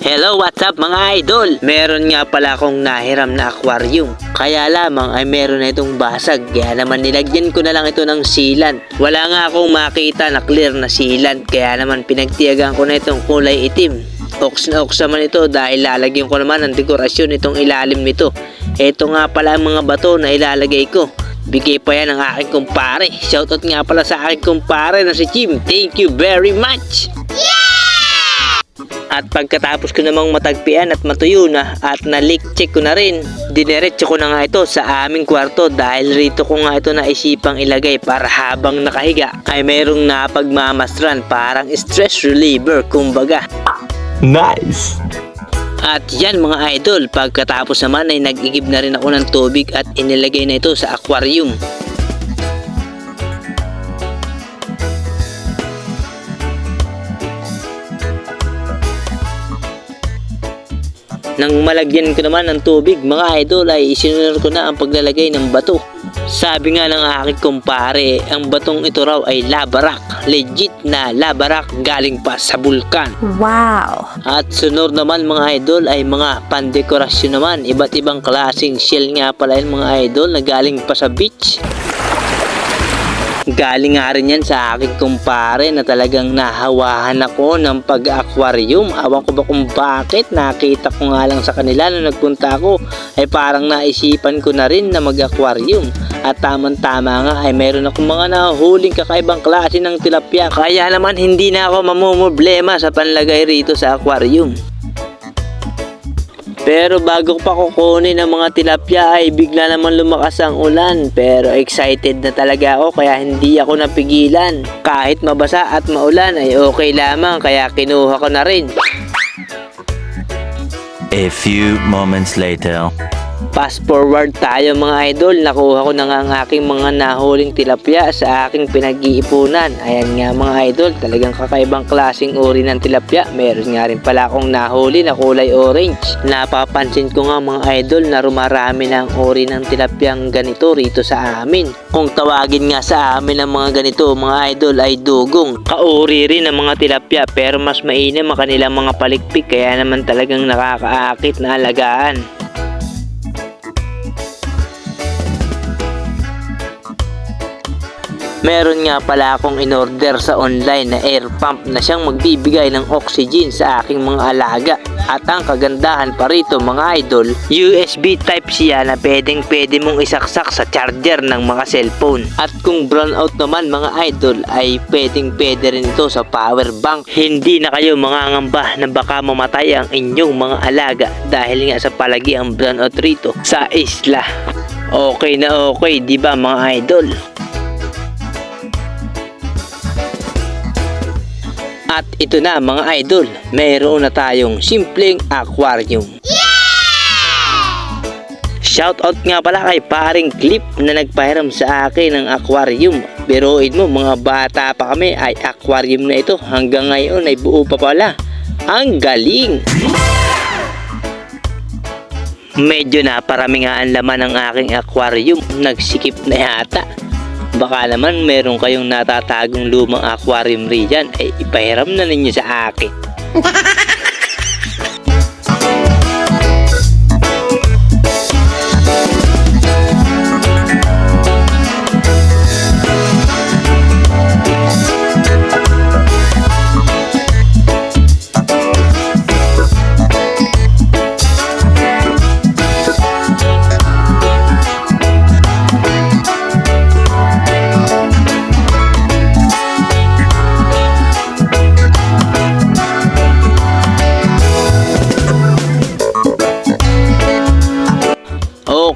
Hello, what's up mga idol? Meron nga pala akong nahiram na aquarium. Kaya lamang ay meron na itong basag. Kaya naman nilagyan ko na lang ito ng sealant. Wala nga akong makita na clear na sealant. Kaya naman pinagtiyagan ko na itong kulay itim. Ox na ox naman ito dahil lalagyan ko naman ng dekorasyon itong ilalim nito. Ito nga pala ang mga bato na ilalagay ko. Bigay pa yan ng aking kumpare. Shoutout nga pala sa aking kumpare na si Jim. Thank you very much! At pagkatapos ko namang matagpian at matuyo na at na-leak check ko na rin, dineretso ko na nga ito sa aming kwarto dahil rito ko nga ito naisipang ilagay para habang nakahiga ay mayroong napagmamastran, parang stress reliever kumbaga. Nice! At yan mga idol, pagkatapos naman ay nag-igib na rin ako ng tubig at inilagay na ito sa aquarium. Nang malagyan ko naman ng tubig mga idol ay isinunod ko na ang paglalagay ng bato. Sabi nga ng aking kumpare, ang batong ito raw ay lava rock. Legit na lava rock galing pa sa bulkan. Wow! At sunod naman mga idol ay mga pandekorasyon naman. Iba't ibang klaseng shell nga pala yung mga idol na galing pa sa beach. Galing nga rin yan sa aking kumpare na talagang nahawahan ako ng pag-aquarium. Awan ko ba kung bakit, nakita ko nga lang sa kanila nung nagpunta ako ay parang naisipan ko na rin na mag-aquarium. At tamang-tama nga ay meron akong mga nahuhuling kakaibang klase ng tilapia. Kaya naman hindi na ako mamumblema sa panlagay rito sa aquarium. Pero bago ko pa kukunin ang mga tilapia ay bigla naman lumakas ang ulan. Pero excited na talaga ako kaya hindi ako napigilan. Kahit mabasa at maulan ay okay lamang kaya kinuha ko na rin. A few moments later. Fast forward tayo mga idol. Nakuha ko na nga ang aking mga nahuling tilapia sa aking pinag-iipunan. Ayan nga mga idol, talagang kakaibang klaseng uri ng tilapia. Meron nga rin pala akong nahuli na kulay orange. Napapansin ko nga mga idol na rumarami na ang uri ng tilapyang ganito rito sa amin. Kung tawagin nga sa amin ang mga ganito mga idol ay dugong. Kauri rin ng mga tilapia pero mas mainam ang kanilang mga palikpik kaya naman talagang nakakaakit na alagaan. Meron nga pala akong in-order sa online na air pump na siyang magbibigay ng oxygen sa aking mga alaga. At ang kagandahan pa rito mga idol, USB Type-C na pwede mong isaksak sa charger ng mga cellphone. At kung brownout naman mga idol ay pwede rin ito sa power bank. Hindi na kayo mangangamba na baka mamatay ang inyong mga alaga dahil nga sa palagi ang brownout rito sa isla. Okay na okay, di ba mga idol? At ito na mga idol, mayroon na tayong simpleng aquarium. Shoutout nga pala kay paring Clip na nagpahiram sa akin ng aquarium. Biruin mo mga bata pa kami ay aquarium na ito hanggang ngayon ay buo pa pala. Ang galing! Medyo naparami nga ang laman ng aking aquarium, nagsikip na yata. Baka naman meron kayong natatagong lumang aquarium riyan ay ipahiram na ninyo sa akin.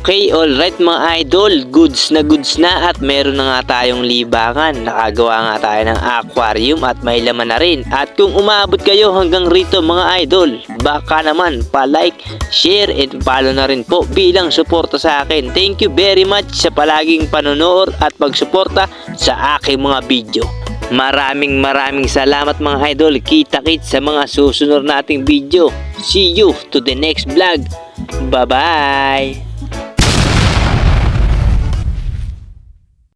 Okay, alright mga idol, goods na at meron na nga tayong libangan. Nakagawa nga tayo ng aquarium at may laman na rin. At kung umabot kayo hanggang rito mga idol, baka naman pa-like, share and follow na rin po bilang suporta sa akin. Thank you very much sa palaging panonood at pagsuporta sa aking mga video. Maraming salamat mga idol. Kita-kits sa mga susunod nating video. See you to the next vlog. Bye-bye!